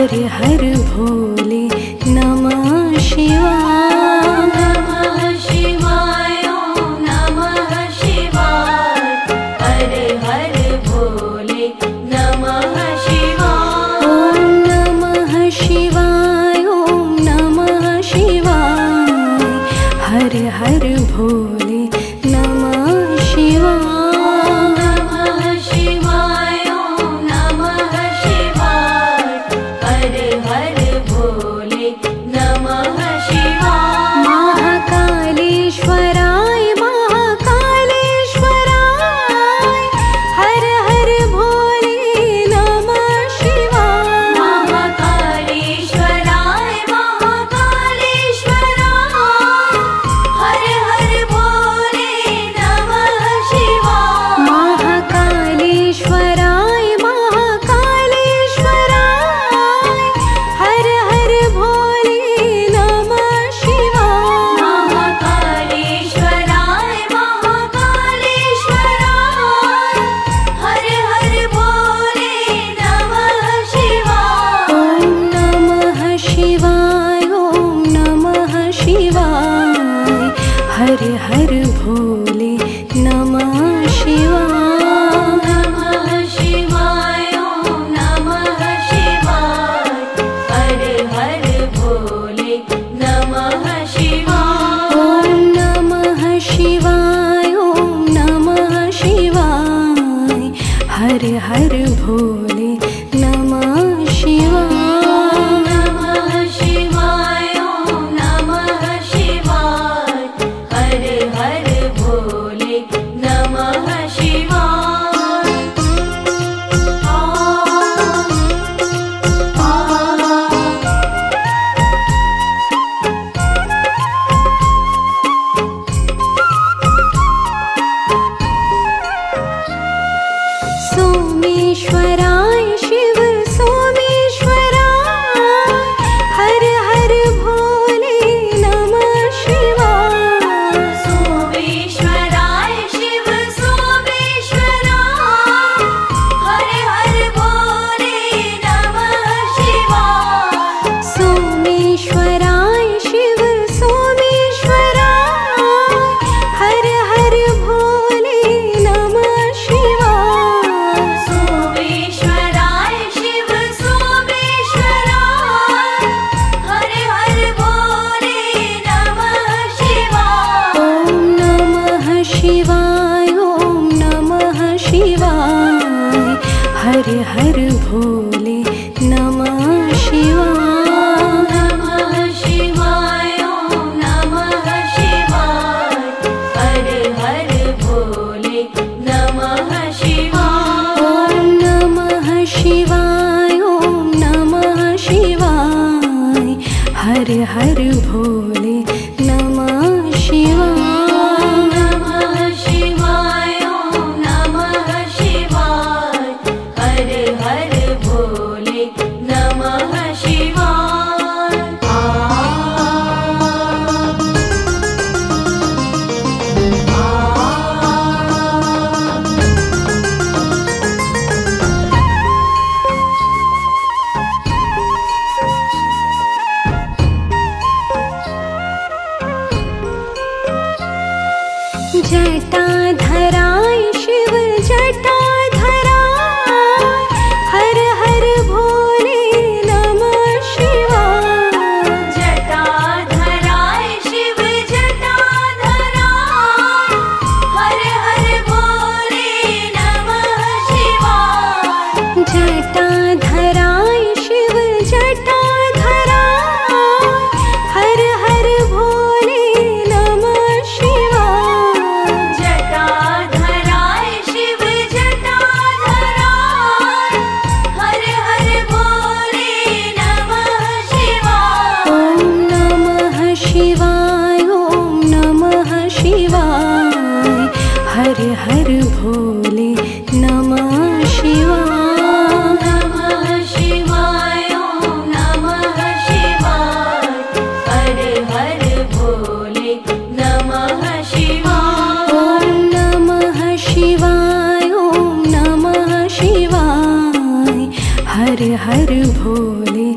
हर हर भोले नमः शिवाय। नमः शिवाय ओम नमः शिवाय। हर हर भोले नमः शिवाय। ओम नमः शिवाय ओम नमः शिवाय। हर हर भोले नमः शिवाय। हर हर भोले नमः शिवाय। नमः शिवाय ओम नमः शिवाय। हर हर भोले नमः शिवाय। ओम नमः शिवाय ओम नमः शिवाय। हर हर भोले नमः शिवाय। सोमेश्वराय शिव सोमेश्वराय। हर हर भोले नमः शिवाय। सोमेश्वराय शिव सोमेश्वराय। हर हर भोले नमः शिवाय। सोमेश्वराय शिव सोमेश्वराय। हर हर भोले नमः शिवाय। सोमेश्वराय शिव सोमेश्वराय। हर हर भोले नमः शिवाय। ओम नमः शिवाय ओम नमः शिवाय। हर हर भोले नमः शिवाय। नमः शिवाय ओम नमः शिवाय। हर हर भोले नमः शिवाय। ओम नमः शिवाय ओम नमः शिवाय। हर हर भोले नमः शिवाय। नमः शिवाय ओम नमः शिवाय। हर हर भोले नमः शिवाय। जटाधराय शिव जटाधराय। हर हर भोले नमः शिवाय। जटाधराय शिव जटाधराय। हर हर भोले नमः शिवाय। जटाधराय शिव जटाधराय। हर हर भोले नमः शिवाय। जटाधराय शिव जटाधराय। हर हर भोले नमः शिवाय। ओम नमः शिवाय ओम नमः शिवाय। हर हर भोले नमः शिवाय। नमः शिवाय ओम नमः शिवाय। हर हर भोले नमः शिवाय। ओम नमः शिवाय ओम नमः शिवाय। हर हर भोले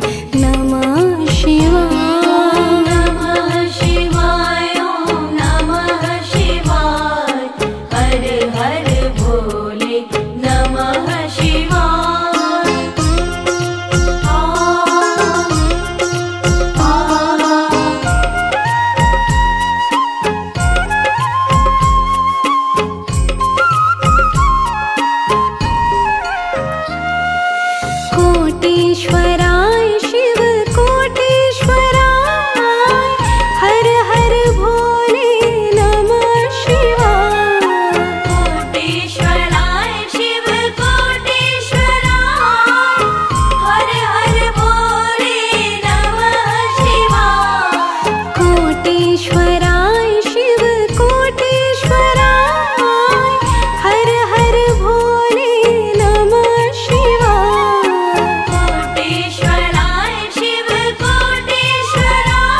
त्र्यम्बकेश्वराय शिव कोटेश्वराय हर हर भोले नमः शिवाय। कोटेश्वराय शिव कोटेश्वराय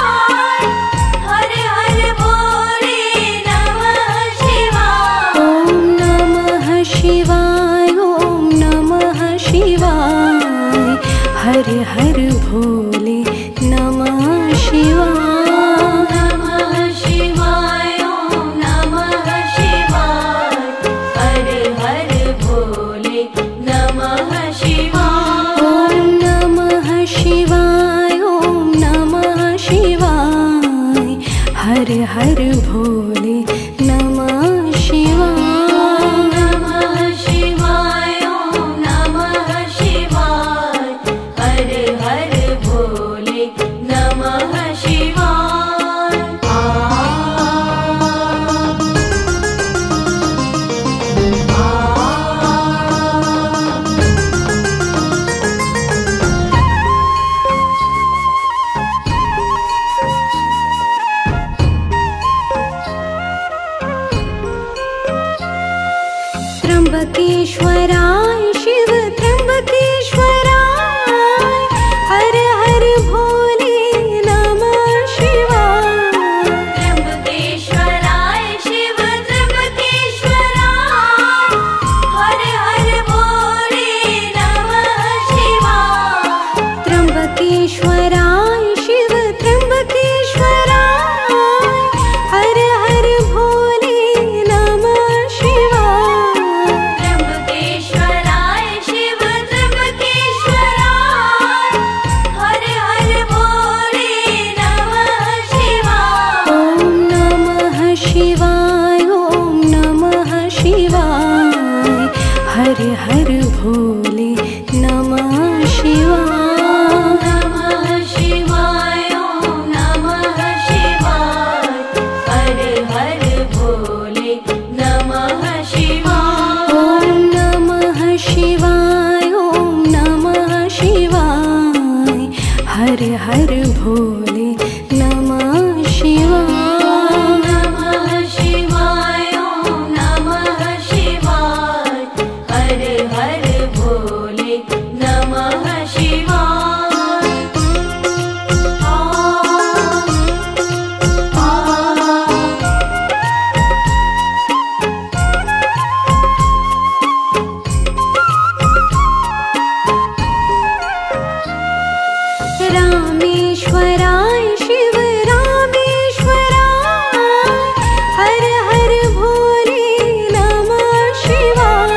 हर हर भोले नमः शिवाय। ॐ नमः शिवाय ॐ नमः शिवाय हर हर भोले नमः शिवाय। नमः शिवाय ॐ नमः शिवाय हर हर भोले नमः शिवाय। ॐ नमः शिवाय ॐ नमः शिवाय हर हर भोले नमः शिवाय। नमः शिवाय ॐ नमः शिवाय हर हर भोले नमः शिवाय। त्र्यम्बकेश्वराय शिव त्र्यम्बकेश्वराय हर हर भोले नमः शिवाय। त्र्यम्बकेश्वराय शिव त्र्यम्बकेश्वराय हर हर भोले नमः शिवाय। त्र्यम्बकेश्वराय शिव त्र्यम्बकेश्वराय हर हर भोले नमः शिवाय। त्र्यम्बकेश्वराय शिव त्र्यम्बकेश्वराय हर हर भोले नमः शिवाय। ॐ नमः शिवाय ॐ नमः शिवाय हर हर भोले नमः शिवाय। नमः शिवाय ॐ नमः शिवाय हर हर भोले नमः शिवाय। ॐ नमः शिवाय ॐ नमः शिवाय हर हर भोले नमः शिवाय। नमः शिवाय ॐ नमः शिवाय हर हर भोले नमः शिवाय। रामेश्वराय शिव रामेश्वराय हर हर भोले नमः शिवाय।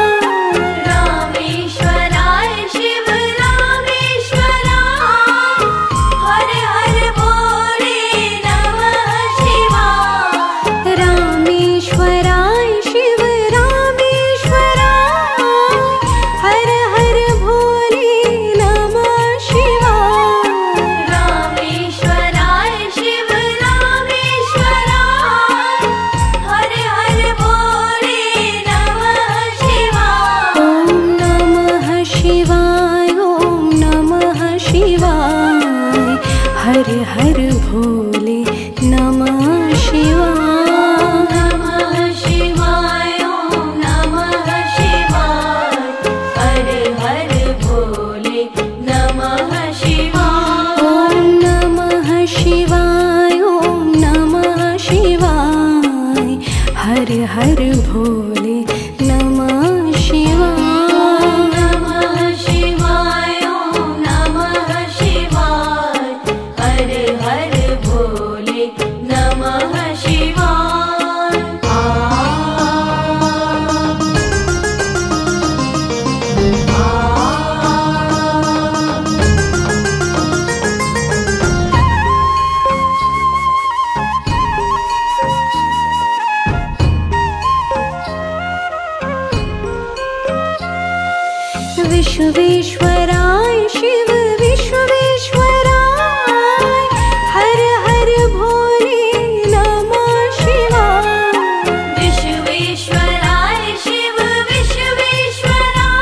रामेश्वराय शिव रामेश्वराय हर हर भोले नमः शिवाय। रामेश्वराय शिव रामेश्वराय हर हर भोले नमः शिवाय। रामेश्वराय शिव रामेश्वराय हर हर भोले नमः शिवाय। ॐ नमः शिवाय ॐ नमः शिवाय हर हर भोले नमः शिवाय। नमः शिवाय ॐ नमः शिवाय हर हर भोले नमः शिवाय। ॐ नमः शिवाय ॐ नमः शिवाय हर हर भोले नमः शिवाय। नमः शिवाय ॐ नमः शिवाय हर हर भोले नमः शिवाय। विश्वेश्वराय शिव विश्वेश्वराय हर हर भोले नमः शिवाय। विश्वेश्वराय शिव विश्वेश्वराय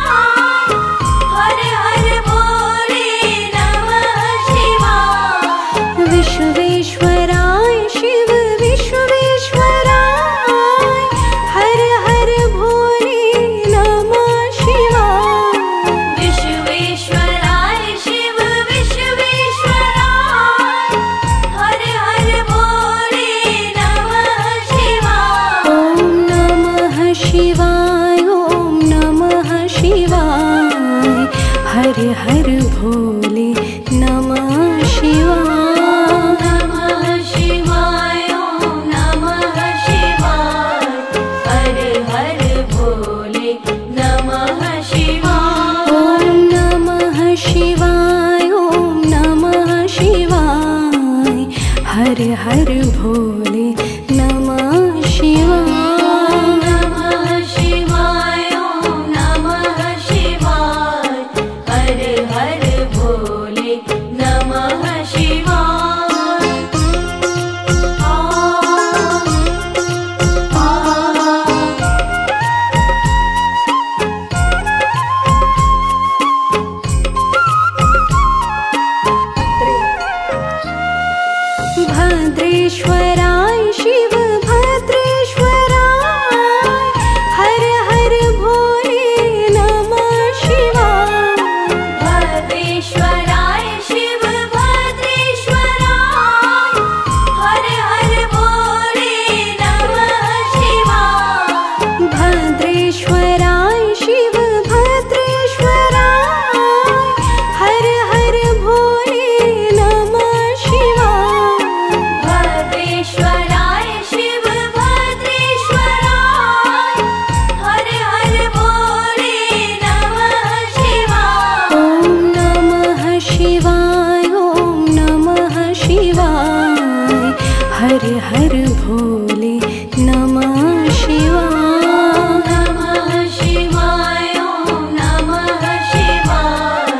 हर हर भोले नमः शिवाय। विश्वेश्वराय शिव हर हर भोले नमः शिवाय। नमः शिवाय ॐ नमः शिवाय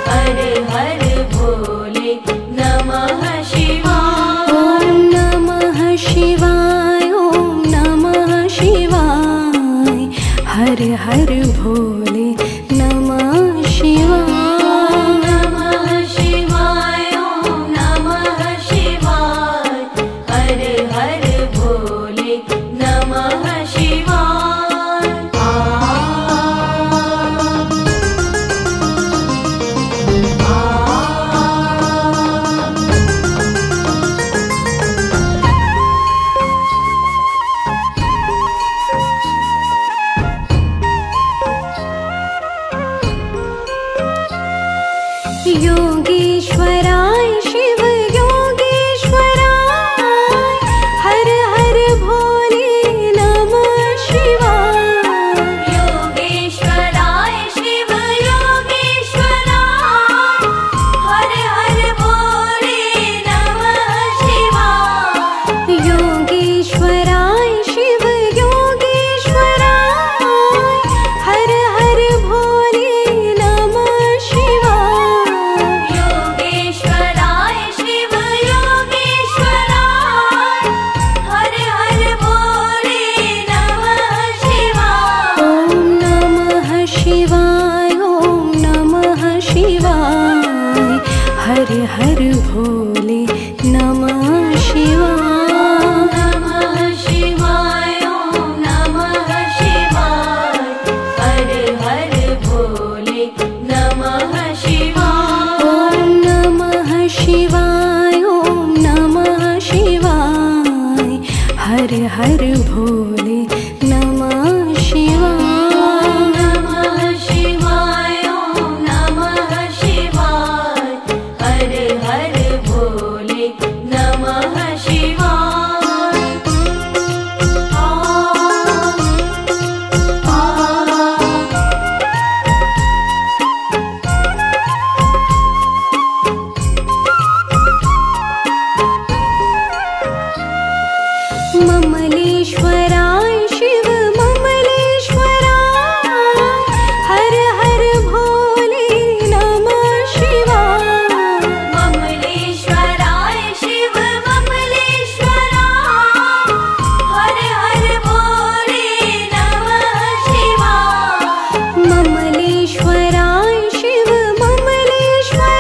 हर हर भोले नमः शिवाय। ॐ नमः शिवाय ॐ नमः शिवाय हर हर भोले नमः शिवाय। नमः शिवाय ॐ नमः शिवाय हर हर भोले नमः शिवाय। योगेश्वराय शिव योगेश्वराय हर हर भोले नमः शिवाय। योगेश्वराय शिव योगेश्वराय हर हर भोले नमः शिवाय। योगेश्वराय शिव योगेश्वराय हर हर भोले नमः शिवाय। योगेश्वराय शिव योगेश्वराय हर हर भोले नमः शिवाय। ॐ नमः शिवाय ॐ नमः शिवाय हर हर भोले नमः शिवाय। नमः शिवाय ॐ नमः शिवाय हर हर भोले नमः शिवाय। ॐ नमः शिवाय ॐ नमः शिवाय हर हर भोले नमः शिवाय। नमः शिवाय ॐ नमः शिवाय हर हर भोले नमः शिवाय। ममलेश्वराय शिव ममलेश्वराय हर हर भोले नमः शिवाय। ममलेश्वराय शिव ममलेश्वराय हर हर भोले नमः शिवाय। ममलेश्वराय शिव ममलेश्वराय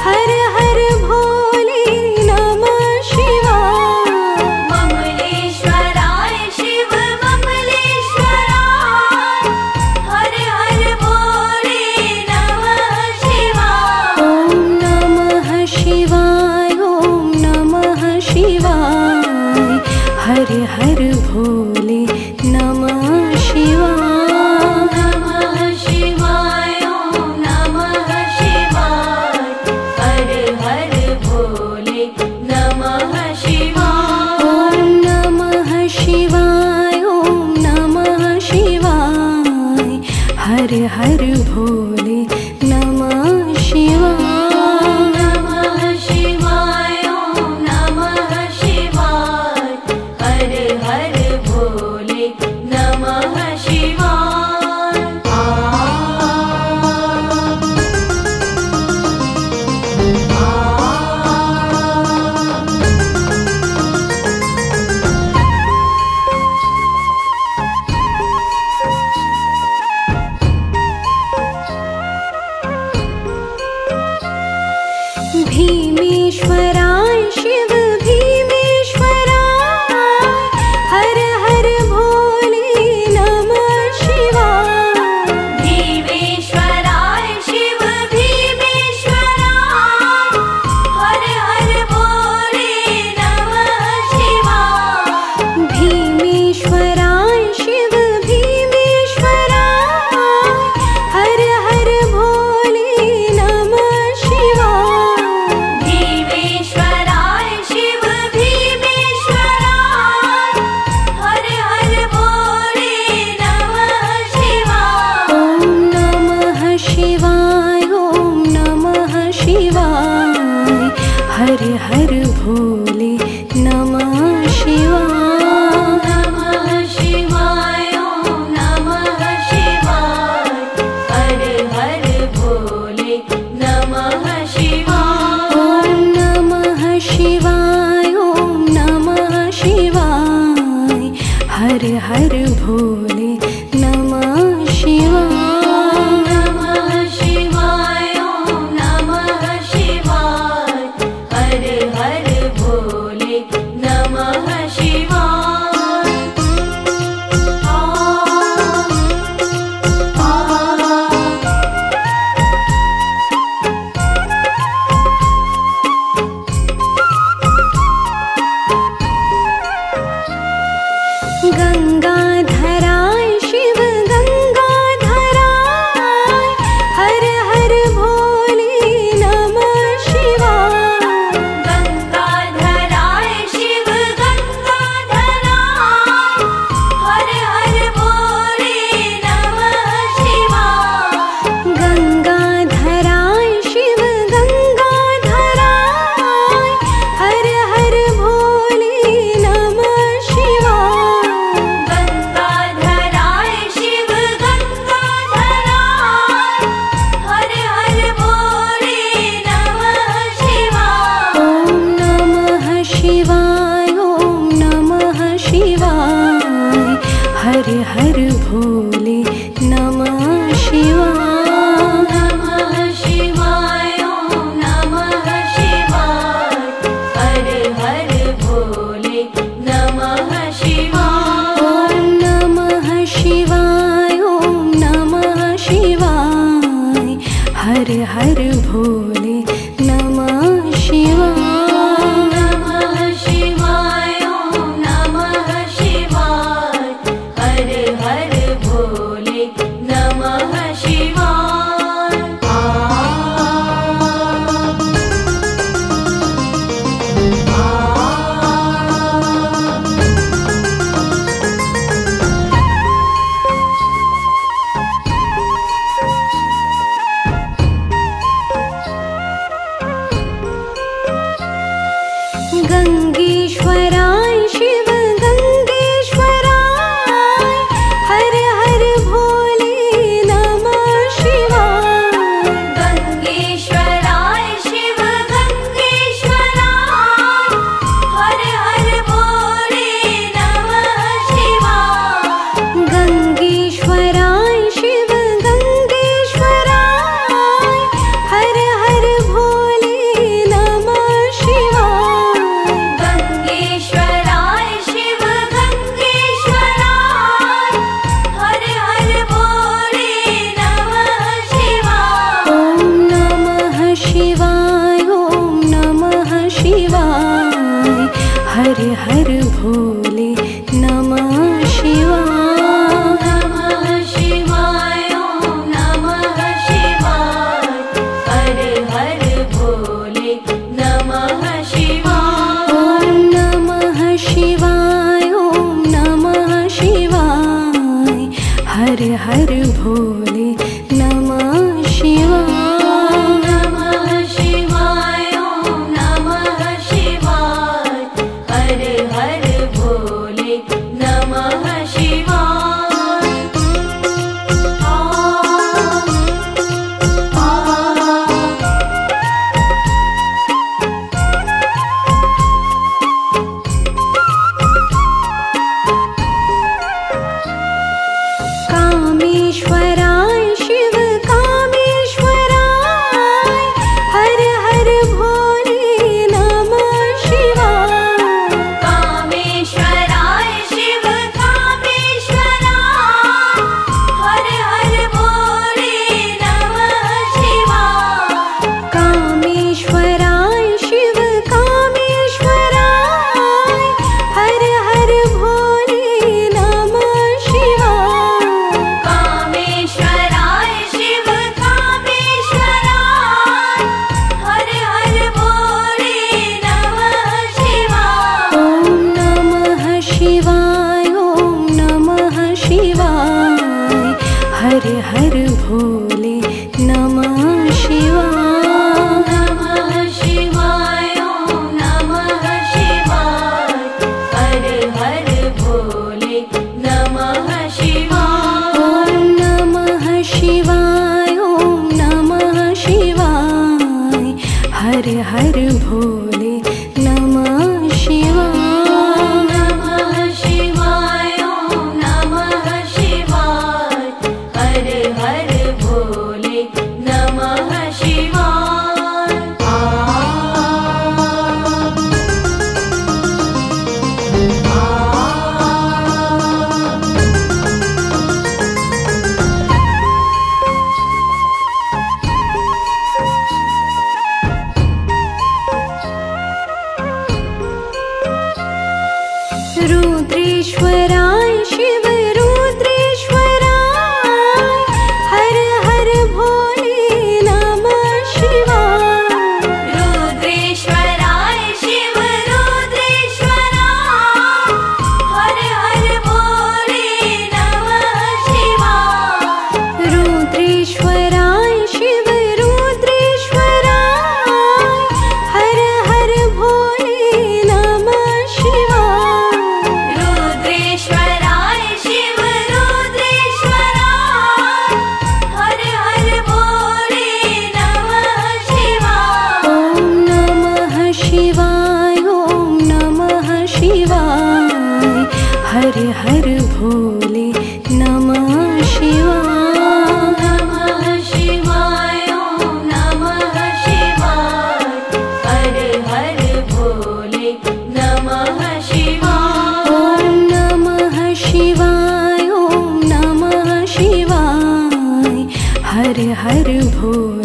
हर हर भोले नमः शिवाय। ममलेश्वराय शिव ममलेश्वराय हर हर भोले नमः शिवाय। ॐ नमः शिवाय ॐ नमः शिवाय हर हर भोले नमः शिवाय। नमः शिवाय ॐ नमः शिवाय हर हर भोले नमः शिवाय। ॐ नमः शिवाय ॐ नमः शिवाय हर हर भोले नमः शिवाय। नमः शिवाय ॐ नमः शिवाय हर हर भोले हर हर भोले नमः शिवाय। नमः शिवाय ॐ नमः शिवाय हर हर भोले नमः शिवाय। गंगाधराय शिव गंगाधराय हर हर भोले नमः शिवाय। गंगाधराय शिव गंगाधराय हर हर भोले नमः शिवाय। गंगाधराय शिव गंगाधराय हर हर भोले नमः शिवाय। गंगाधराय शिव गंगाधराय हर हर भोले नमः शिवाय। ॐ नमः शिवाय ॐ नमः शिवाय हर हर भोले नमः शिवाय। नमः शिवाय ॐ नमः शिवाय हर हर भोले नमः शिवाय। ॐ नमः शिवाय ॐ नमः शिवाय हर हर भोले नमः शिवाय। नमः शिवाय ॐ नमः शिवाय हर हर भोले नमः शिवाय। गंगेश्वराय शिव गंगेश्वराय हर हर भोले नमः शिवाय। गंगेश्वराय शिव गंगेश्वराय हर हर भोले नमः शिवाय। गंगेश्वराय शिव गंगेश्वराय हर हर भोले नमः शिवाय। गंगेश्वराय शिव गंगेश्वराय हर हर भोले नमः शिवाय। ॐ नमः शिवाय ॐ नमः शिवाय हर हर भोले नमः शिवाय। नमः शिवाय ॐ नमः शिवाय हर हर भोले नमः शिवाय। ॐ नमः शिवाय ॐ नमः शिवाय हर हर भोले नमः शिवाय। नमः शिवाय ॐ नमः शिवाय हर हर भोले नमः शिवाय। कामेश्वराय शिव कामेश्वराय हर हर भोले नमः शिवाय। कामेश्वराय शिव कामेश्वराय रुद्रेश्वराय शिव रुद्रेश्वराय हर हर भोले नमः शिवाय रुद्रेश्वराय शिव रुद्रेश्वराय हर हर भोले नमः शिवाय रुद्रेश्वराय शिव रुद्रेश्वराय हर हर भोले नमः शिवाय रुद्रेश्वराय शिव रुद्रेश्वराय हर हर भोले नमः शिवाय ॐ नमः शिवाय ॐ नमः शिवाय हर हर भोले नमः शिवाय नमः शिवाय ॐ नमः शिवाय हर हर भोले नमः शिवाय ॐ नमः शिवाय ॐ नमः शिवाय हर हर भोले